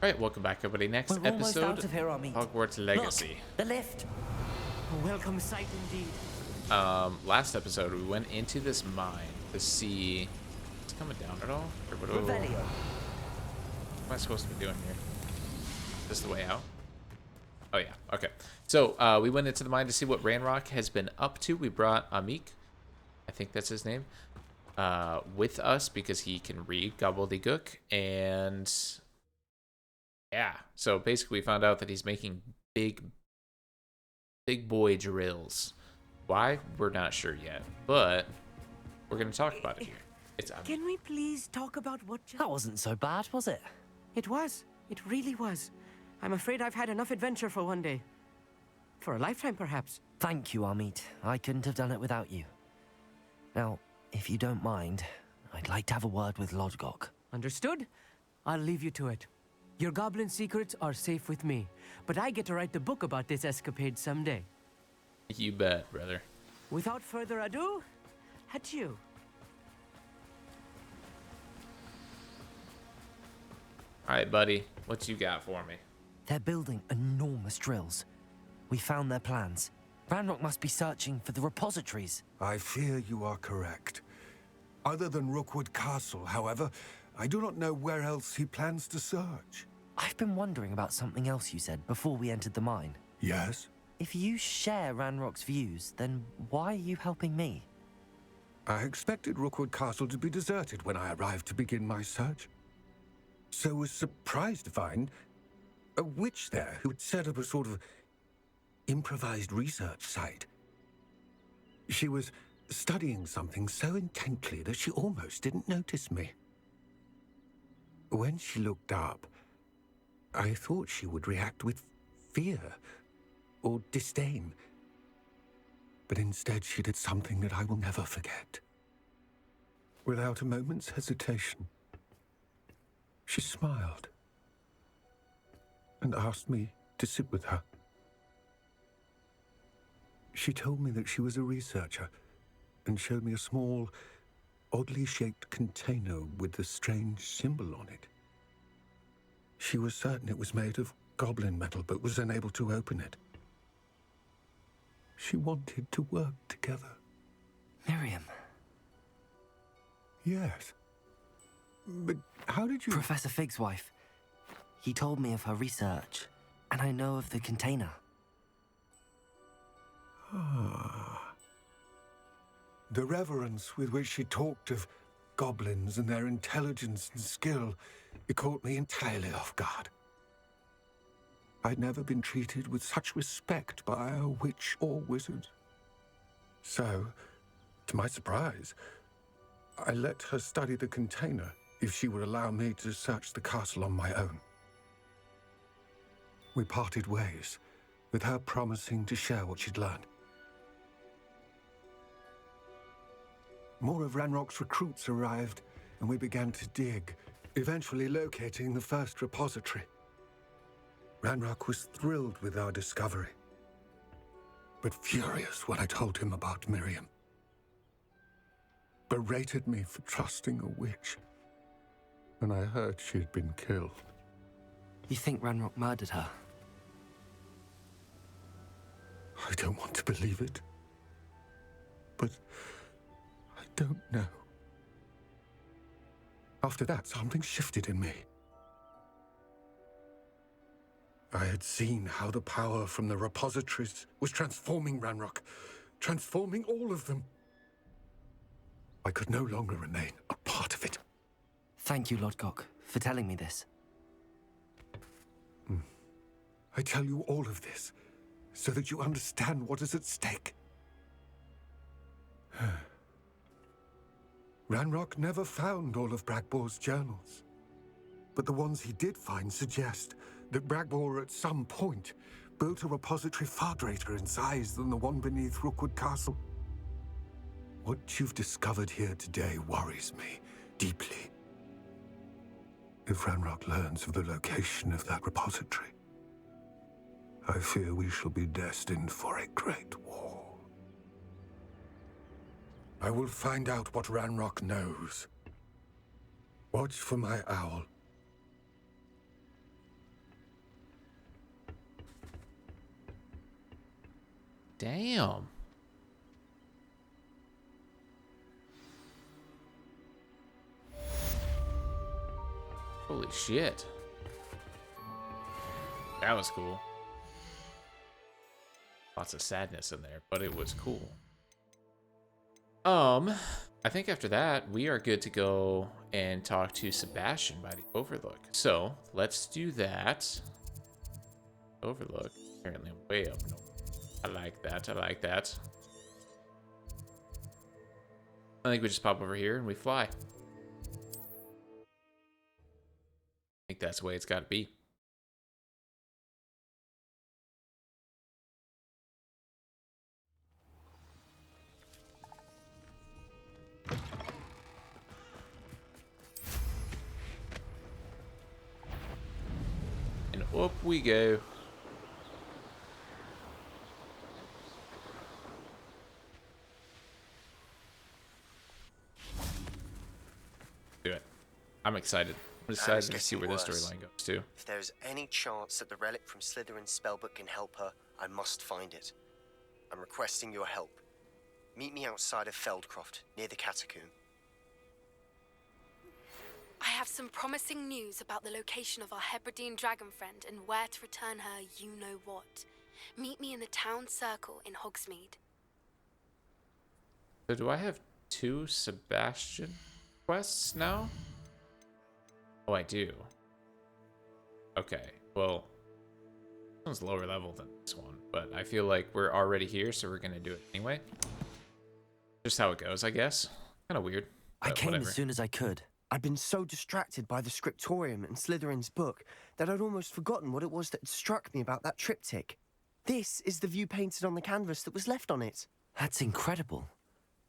Alright, welcome back everybody. Next We're almost episode, out of here, Amit. Hogwarts Legacy. Look, the lift. A welcome sight indeed. Last episode we went into this mine to see... It's coming down at all? Or what Revelio. am I supposed to be doing here? Is this the way out? Oh yeah, okay. So, we went into the mine to see what Ranrock has been up to. We brought Amik, I think that's his name, with us because he can read gobbledygook. And yeah, so basically we found out that he's making big boy drills. Why? We're not sure yet, but we're going to talk about it here. It's Can we please talk about what just... That wasn't so bad, was it? It was. It really was. I'm afraid I've had enough adventure for one day. For a lifetime, perhaps. Thank you, Amit. I couldn't have done it without you. Now, if you don't mind, I'd like to have a word with Lodgok. Understood? I'll leave you to it. Your goblin secrets are safe with me, but I get to write the book about this escapade someday. You bet, brother. Without further ado, adieu. Alright, buddy. What you got for me? They're building enormous drills. We found their plans. Ranrock must be searching for the repositories. I fear you are correct. Other than Rookwood Castle, however, I do not know where else he plans to search. I've been wondering about something else you said before we entered the mine. Yes? If you share Ranrock's views, then why are you helping me? I expected Rookwood Castle to be deserted when I arrived to begin my search. So was surprised to find a witch there who had set up a sort of improvised research site. She was studying something so intently that she almost didn't notice me. When she looked up, I thought she would react with fear or disdain. But instead she did something that I will never forget. Without a moment's hesitation, she smiled and asked me to sit with her. She told me that she was a researcher and showed me a small, oddly shaped container with a strange symbol on it. She was certain it was made of goblin metal, but was unable to open it. She wanted to work together. Miriam. Yes. But how did you... Professor Fig's wife. He told me of her research, and I know of the container. The reverence with which she talked of goblins and their intelligence and skill, it caught me entirely off guard. I'd never been treated with such respect by a witch or wizard. So, to my surprise, I let her study the container if she would allow me to search the castle on my own. We parted ways, with her promising to share what she'd learned. More of Ranrock's recruits arrived, and we began to dig, eventually locating the first repository. Ranrock was thrilled with our discovery, but furious when I told him about Miriam. Berated me for trusting a witch, and I heard she'd been killed. You think Ranrock murdered her? I don't want to believe it, but I don't know. After that, something shifted in me. I had seen how the power from the repositories was transforming Ranrock, transforming all of them. I could no longer remain a part of it. Thank you, Lodgok, for telling me this. I tell you all of this so that you understand what is at stake. Ranrock never found all of Bragbor's journals, but the ones he did find suggest that Bragbor at some point built a repository far greater in size than the one beneath Rookwood Castle. What you've discovered here today worries me deeply. If Ranrock learns of the location of that repository, I fear we shall be destined for a great war. I will find out what Ranrock knows. Watch for my owl. Damn. Holy shit. That was cool. Lots of sadness in there, but it was cool. I think after that, we are good to go and talk to Sebastian by the Overlook. So, let's do that. Overlook. Apparently I'm way up north. I like that, I like that. I think we just pop over here and we fly. I think that's the way it's gotta be. And up we go. Do it. I'm excited. I'm excited to see where this storyline goes too. If there's any chance that the relic from Slytherin's spellbook can help her, I must find it. I'm requesting your help. Meet me outside of Feldcroft, near the Catacomb. I have some promising news about the location of our Hebridean dragon friend and where to return her you-know-what. Meet me in the town circle in Hogsmeade. So do I have 2 Sebastian quests now? Oh, I do. Okay, well, this one's lower level than this one, but I feel like we're already here, so we're gonna do it anyway. Just how it goes, I guess. Kind of weird. I came whatever. as soon as I could. I'd been so distracted by the scriptorium and Slytherin's book that I'd almost forgotten what it was that had struck me about that triptych. This is the view painted on the canvas that was left on it. That's incredible.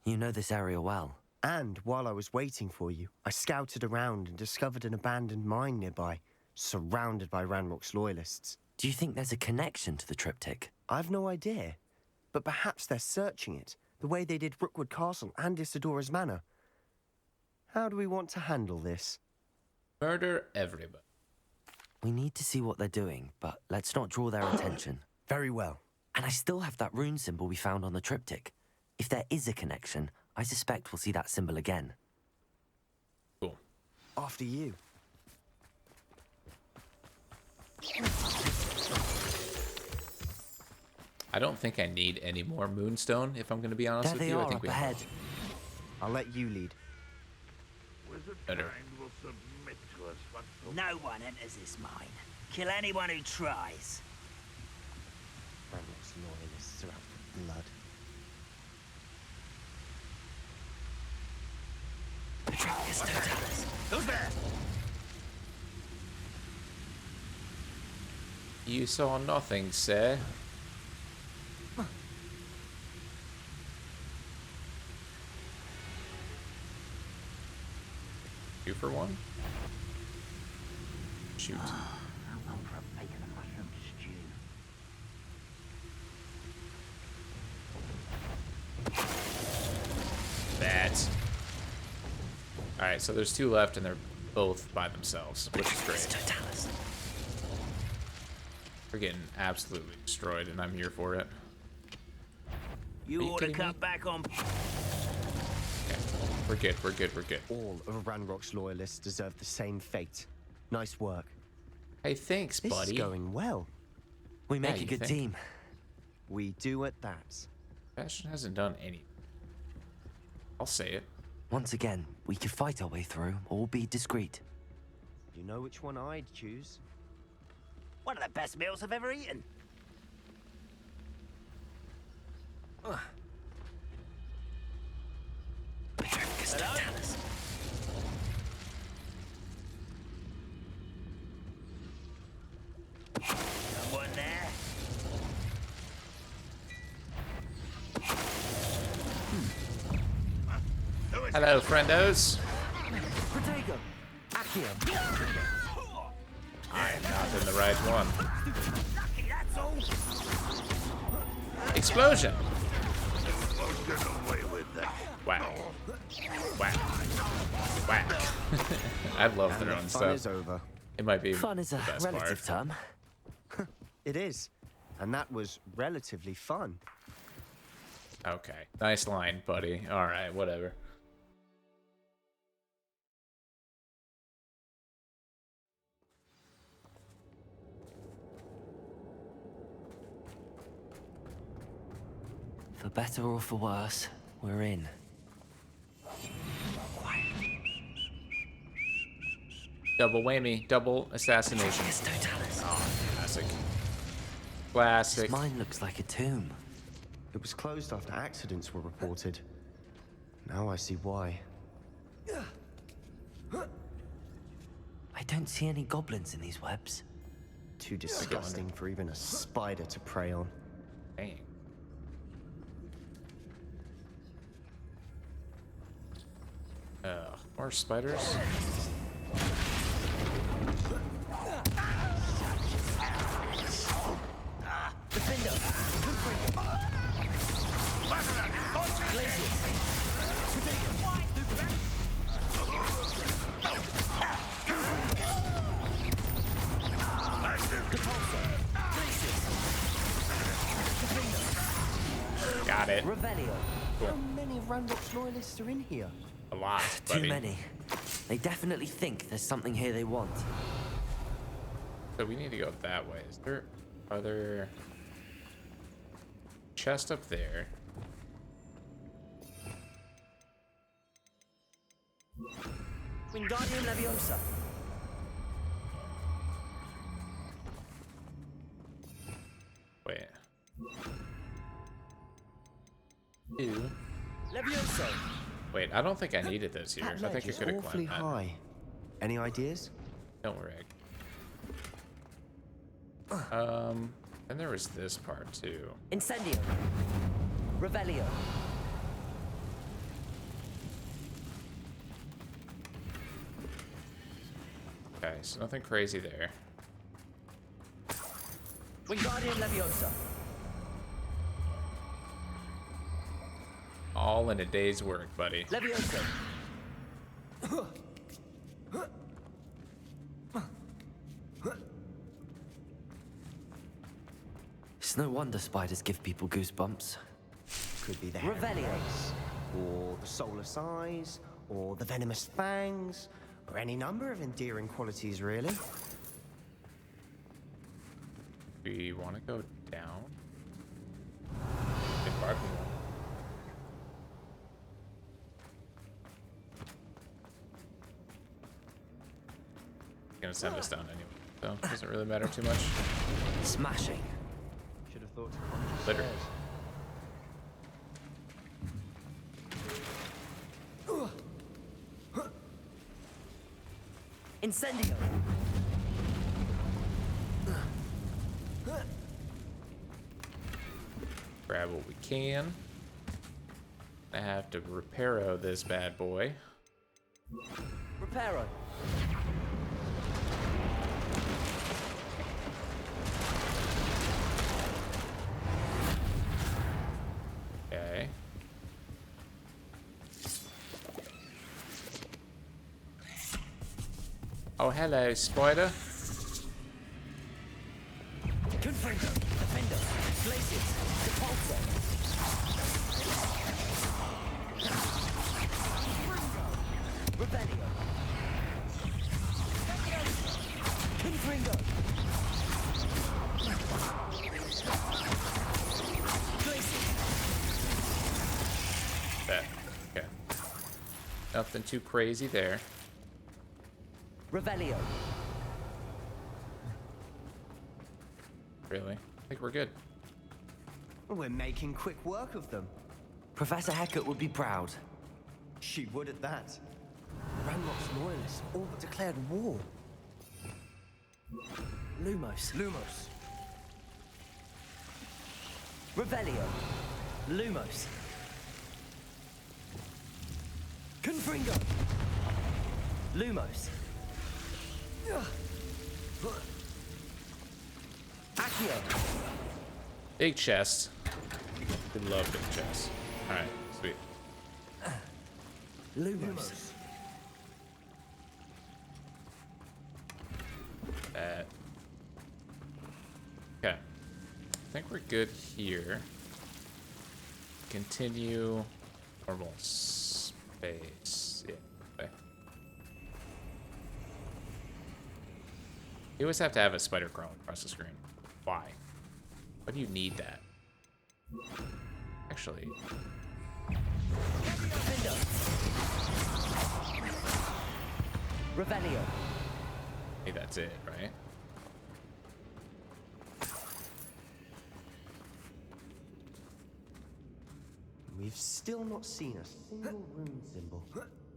You know this area well. And while I was waiting for you, I scouted around and discovered an abandoned mine nearby, surrounded by Ranrock's loyalists. Do you think there's a connection to the triptych? I've no idea, but perhaps they're searching it, the way they did Rookwood Castle and Isidora's Manor. How do we want to handle this? Murder everybody. We need to see what they're doing, but let's not draw their attention. Very well. And I still have that rune symbol we found on the triptych. If there is a connection, I suspect we'll see that symbol again. Cool. After you. I don't think I need any more Moonstone, if I'm going to be honest There with they you. I are think up we ahead. I'll let you lead. Better. No one enters this mine. Kill anyone who tries. Ranrock's loyalists are out for blood. Who's there? You saw nothing, sir. Two for one? Shoot. How long for a bacon and mushroom stew? That. Alright, so there's 2 left and they're both by themselves, which is great. We're getting absolutely destroyed and I'm here for it. You Are you ought to kidding cut me? back on. Okay. We're good, we're good, we're good. All of Ranrock's loyalists deserve the same fate. Nice work. Hey, thanks, This buddy. is going well. We make Yeah, a you good think? team. We do at that. Bastion hasn't done any. I'll say it. Once again, we could fight our way through or be discreet. You know which one I'd choose? One of the best meals I've ever eaten. Someone there? Hello, friendos. Protego! Accio! I'm not in the right one. Lucky, that's all. Explosion! Wow. Wow. Wow. I love And the throwing fun is stuff. over. It might be Fun is a the best relative part. term. It is. And that was relatively fun. Okay. Nice line, buddy. All right, whatever. For better or for worse, we're in. Double whammy, double assassination. Yes, Totalis. Oh, classic. Classic. Mine looks like a tomb. It was closed after accidents were reported. Now I see why. I don't see any goblins in these webs. Too disgusting for even a spider to prey on. Dang. More spiders. Got it. Revelio. How many Ranrock's loyalists are in here? A lot, Too buddy. many. They definitely think there's something here they want. So we need to go that way. Is there other chest up there? Wingardium Leviosa. Wait. Ew. Levioso. Wait, I don't think I needed this here. That I think I ledge could is have awfully climbed that. high. Any ideas? Don't worry. And there was this part too. Incendio. Revelio. Okay, so nothing crazy there. Wingardium Leviosa. All in a day's work, buddy. Leviosa. It's no wonder spiders give people goosebumps. Could be the Revelio. race, or the solar size, or the venomous fangs, or any number of endearing qualities, really. We want to go down. Big barking one. Gonna send us down anyway, so it doesn't really matter too much. Smashing. Should have thought to climb the Literally. stairs. Incendio. Grab what we can. I have to reparo this bad boy. Reparo. Okay. Oh, hello, spider. Confringo. Defender. Glacius. Depulso. Revelio. Confringo. Glacius. That. Okay. Nothing too crazy there. Revelio. Really? I think we're good. We're making quick work of them. Professor Hecat would be proud. She would at that. Ranrock's loyalists all but declared war. Lumos. Lumos. Revelio. Lumos. Confringo. Lumos. Accio. Big chest. We love big chests. Alright, sweet. Lumos. That. Okay. I think we're good here. continue. Normal space. Yeah. Okay. You always have to have a spider crawl across the screen. Why? Why do you need that? Actually. Revelio. Hey, that's it, right? We've still not seen a single rune symbol.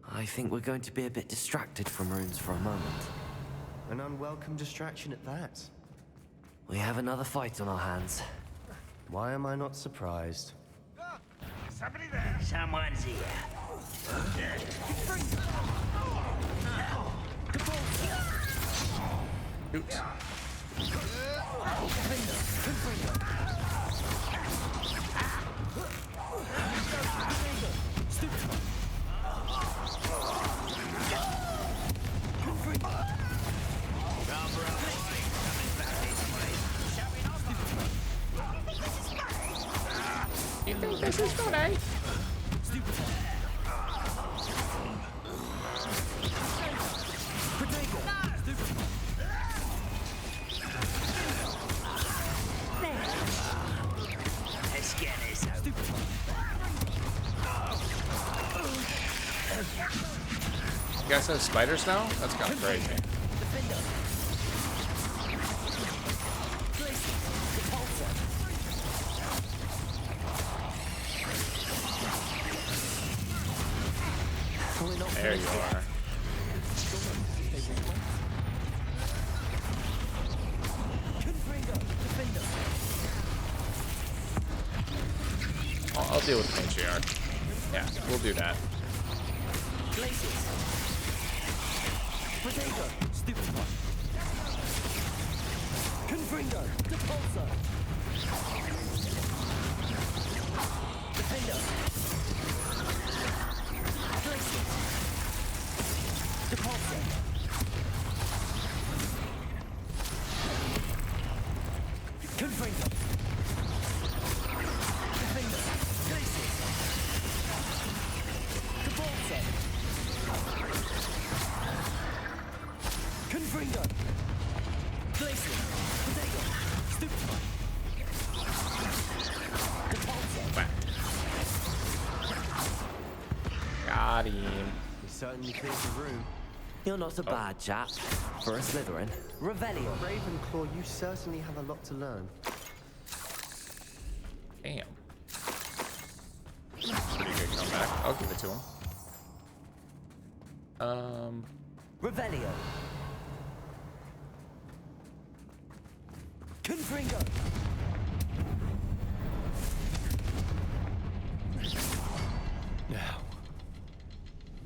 I think we're going to be a bit distracted from runes for a moment. An unwelcome distraction at that. We have another fight on our hands. Why am I not surprised? Somebody there. Someone's here. Oops. You think this is funny? Let's get this over. You guys have spiders now? That's kind of crazy. There you are. I'll deal with the matriarch. Yeah, we'll do that. Got him. We certainly cleared the room. You're not a bad chap. For a Slytherin. Revelio. Ravenclaw, you certainly have a lot to learn. Damn. Pretty good comeback. I'll give it to him. Revelio. Confringo. Now.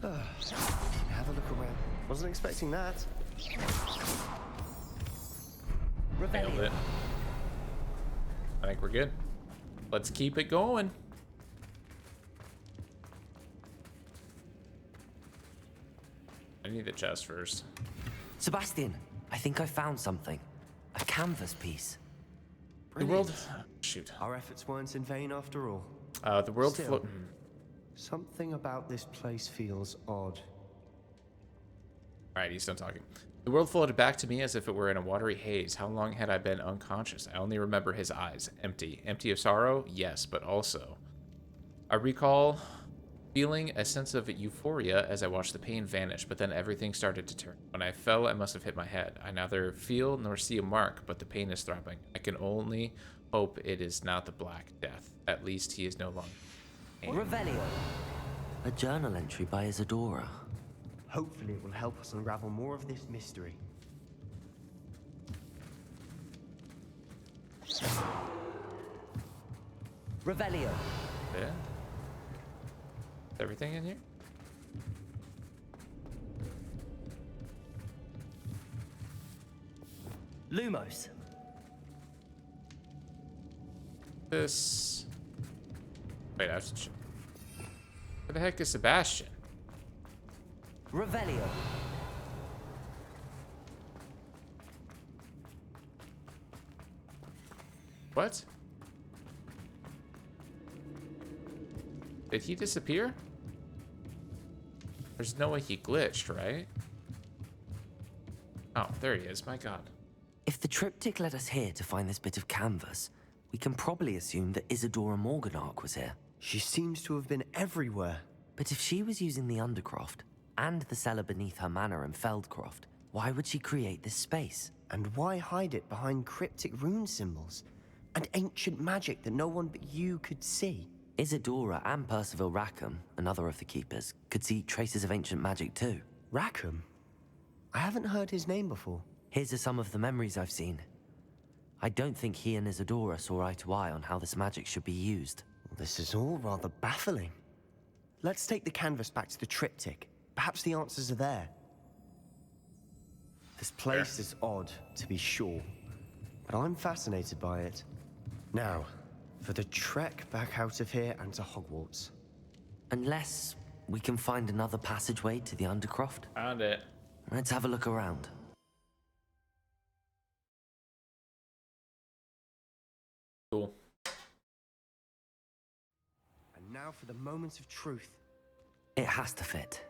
Have a look around. Wasn't expecting that. Nailed it. I think we're good. Let's keep it going. I need the chest first. Sebastian, I think I found something. A canvas piece. The world. Shoot. Our efforts weren't in vain after all. The world. Still, something about this place feels odd. Alright, he's done talking. The world floated back to me as if it were in a watery haze. How long had I been unconscious? I only remember his eyes. Empty. Empty of sorrow? Yes, but also. I recall feeling a sense of euphoria as I watched the pain vanish, but then everything started to turn. When I fell, I must have hit my head. I neither feel nor see a mark, but the pain is throbbing. I can only hope it is not the Black Death. At least he is no longer. Revelio. A journal entry by Isadora. Hopefully it will help us unravel more of this mystery. Revelio. Yeah. Is everything in here? Lumos. This. Wait, I have to. Where the heck is Sebastian? Revelio. What? Did he disappear? There's no way he glitched, right? Oh, there he is. My God. If the triptych led us here to find this bit of canvas, we can probably assume that Isadora Morganark was here. She seems to have been everywhere. But if she was using the Undercroft and the cellar beneath her manor in Feldcroft, why would she create this space? And why hide it behind cryptic rune symbols and ancient magic that no one but you could see? Isadora and Percival Rackham, another of the keepers, could see traces of ancient magic too. Rackham? I haven't heard his name before. Here's some of the memories I've seen. I don't think he and Isadora saw eye to eye on how this magic should be used. This is all rather baffling. Let's take the canvas back to the triptych. Perhaps the answers are there. This place is odd, to be sure, but I'm fascinated by it. Now, for the trek back out of here and to Hogwarts. Unless we can find another passageway to the Undercroft. Found it. Let's have a look around. Cool. And now for the moment of truth. It has to fit.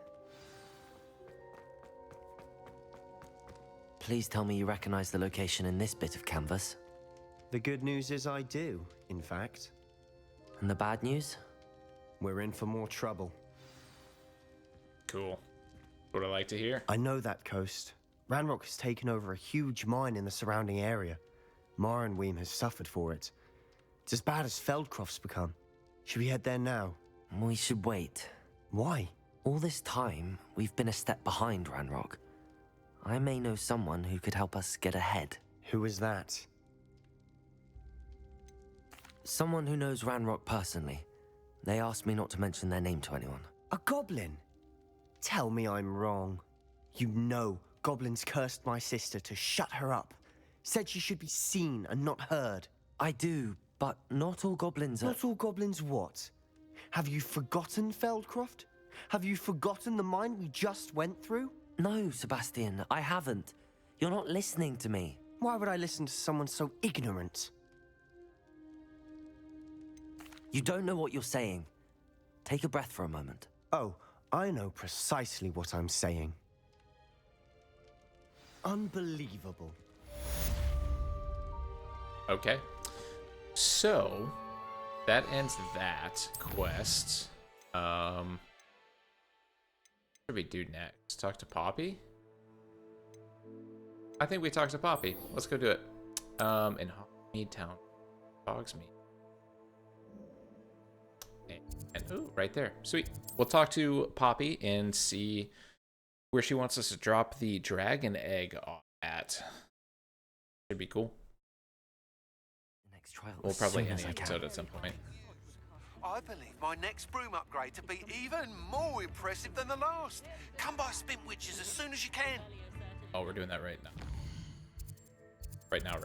Please tell me you recognize the location in this bit of canvas. The good news is I do, in fact. And the bad news? We're in for more trouble. Cool. What I like to hear. I know that coast. Ranrock has taken over a huge mine in the surrounding area. Marrenweem has suffered for it. It's as bad as Feldcroft's become. Should we head there now? We should wait. Why? All this time, we've been a step behind Ranrock. I may know someone who could help us get ahead. Who is that? Someone who knows Ranrock personally. They asked me not to mention their name to anyone. A goblin? Tell me I'm wrong. You know goblins cursed my sister to shut her up. Said she should be seen and not heard. I do, but not all goblins are... Not all goblins what? Have you forgotten Feldcroft? Have you forgotten the mine we just went through? No, Sebastian, I haven't. You're not listening to me. Why would I listen to someone so ignorant? You don't know what you're saying. Take a breath for a moment. Oh, I know precisely what I'm saying. Unbelievable. Okay. So, that ends that quest. What do we do next? Talk to Poppy? I think we talk to Poppy. Let's go do it. In Hogsmeade Town. Hogsmeade. And ooh, right there. Sweet. We'll talk to Poppy and see where she wants us to drop the dragon egg off at. Should be cool. The next trial. We'll probably end as the I can. episode at some point. I believe my next broom upgrade to be even more impressive than the last. Come by Spin Witches as soon as you can. Oh, we're doing that right now. Right now.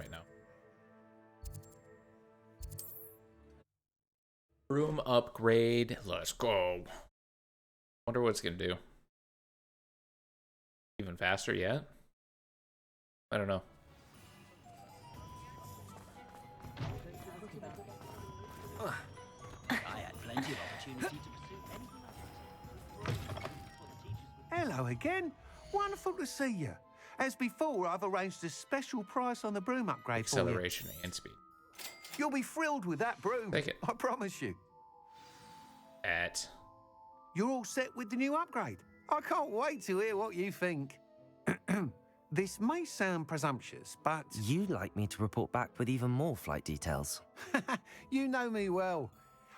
Broom upgrade. Let's go. Wonder what it's gonna do. Even faster yet? I don't know. I had plenty of opportunity to pursue any... Hello again. Wonderful to see you. As before, I've arranged a special price on the broom upgrade for you. Acceleration and speed. You'll be thrilled with that broom. Take it. I promise you. You're all set with the new upgrade. I can't wait to hear what you think. This may sound presumptuous, but... You'd like me to report back with even more flight details. You know me well.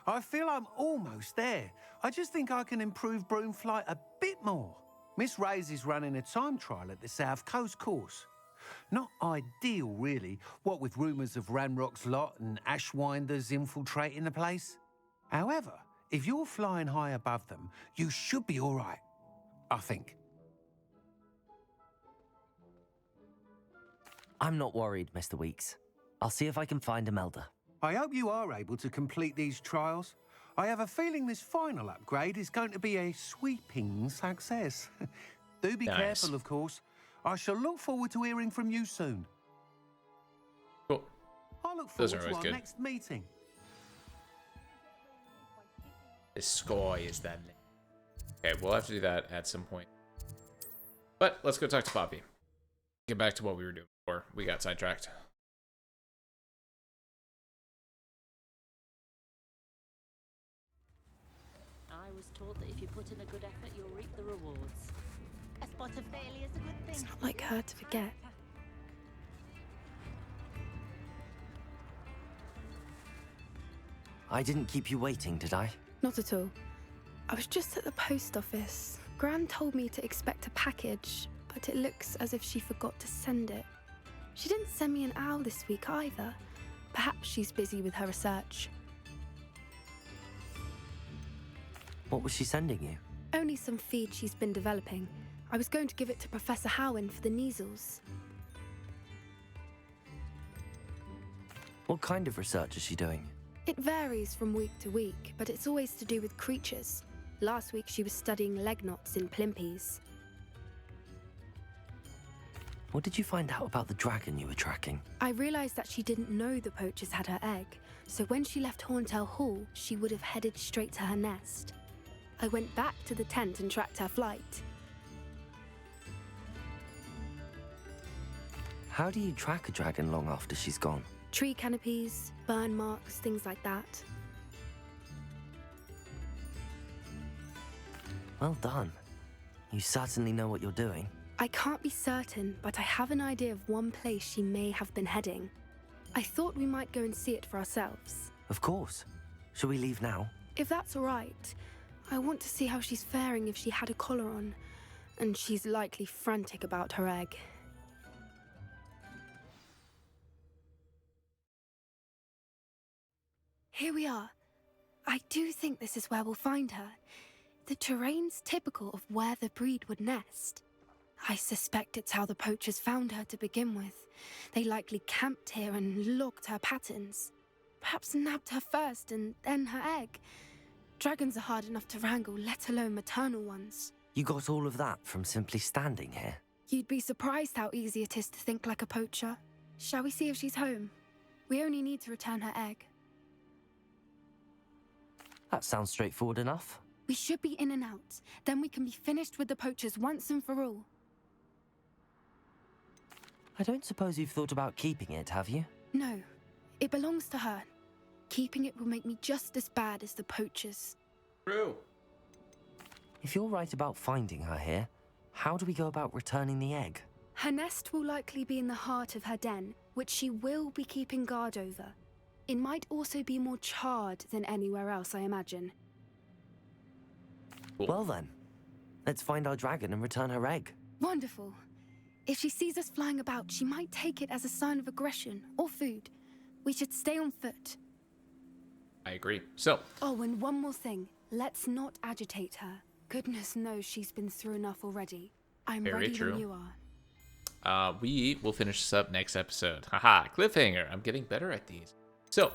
I feel I'm almost there. I just think I can improve broom flight a bit more. Miss Ray's is running a time trial at the South Coast course. Not ideal, really, what with rumours of Ranrock's lot and Ashwinders infiltrating the place. However, if you're flying high above them, you should be all right, I think. I'm not worried, Mr. Weeks. I'll see if I can find Imelda. I hope you are able to complete these trials. I have a feeling this final upgrade is going to be a sweeping success. Do be Nice. careful, of course. I shall look forward to hearing from you soon. Cool. I look Those forward are to always our good. next meeting. The sky is that name. Okay, we'll have to do that at some point. But let's go talk to Poppy. Get back to what we were doing before we got sidetracked. I was taught that if you put in a good effort, you'll reap the rewards. A spot of failure is a good thing. It's not like her to forget. I didn't keep you waiting, did I? Not at all. I was just at the post office. Gran told me to expect a package, but it looks as if she forgot to send it. She didn't send me an owl this week either. Perhaps she's busy with her research. What was she sending you? Only some feed she's been developing. I was going to give it to Professor Howen for the measles. What kind of research is she doing? It varies from week to week, but it's always to do with creatures. Last week she was studying leg knots in plimpies. What did you find out about the dragon you were tracking? I realized that she didn't know the poachers had her egg, so when she left Horntail Hall, she would have headed straight to her nest. I went back to the tent and tracked her flight. How do you track a dragon long after she's gone? Tree canopies, burn marks, things like that. Well done. You certainly know what you're doing. I can't be certain, but I have an idea of one place she may have been heading. I thought we might go and see it for ourselves. Of course. Shall we leave now? If that's all right, I want to see how she's faring if she had a collar on, and she's likely frantic about her egg. Here we are. I do think this is where we'll find her. The terrain's typical of where the breed would nest. I suspect it's how the poachers found her to begin with. They likely camped here and logged her patterns. Perhaps nabbed her first and then her egg. Dragons are hard enough to wrangle, let alone maternal ones. You got all of that from simply standing here? You'd be surprised how easy it is to think like a poacher. Shall we see if she's home? We only need to return her egg. That sounds straightforward enough. We should be in and out. Then we can be finished with the poachers once and for all. I don't suppose you've thought about keeping it, have you? No, it belongs to her. Keeping it will make me just as bad as the poachers. True. If you're right about finding her here, how do we go about returning the egg? Her nest will likely be in the heart of her den, which she will be keeping guard over. It might also be more charred than anywhere else, I imagine. Cool. Well then, let's find our dragon and return her egg. Wonderful. If she sees us flying about, she might take it as a sign of aggression or food. We should stay on foot. I agree. So, Oh, and one more thing. Let's not agitate her. Goodness knows she's been through enough already. I'm Very ready true. when you are. we will finish this up next episode. Haha, cliffhanger. I'm getting better at these. So,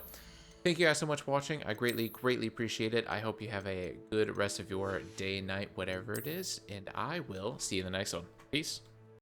thank you guys so much for watching. I greatly, greatly appreciate it. I hope you have a good rest of your day, night, whatever it is. And I will see you in the next one. Peace.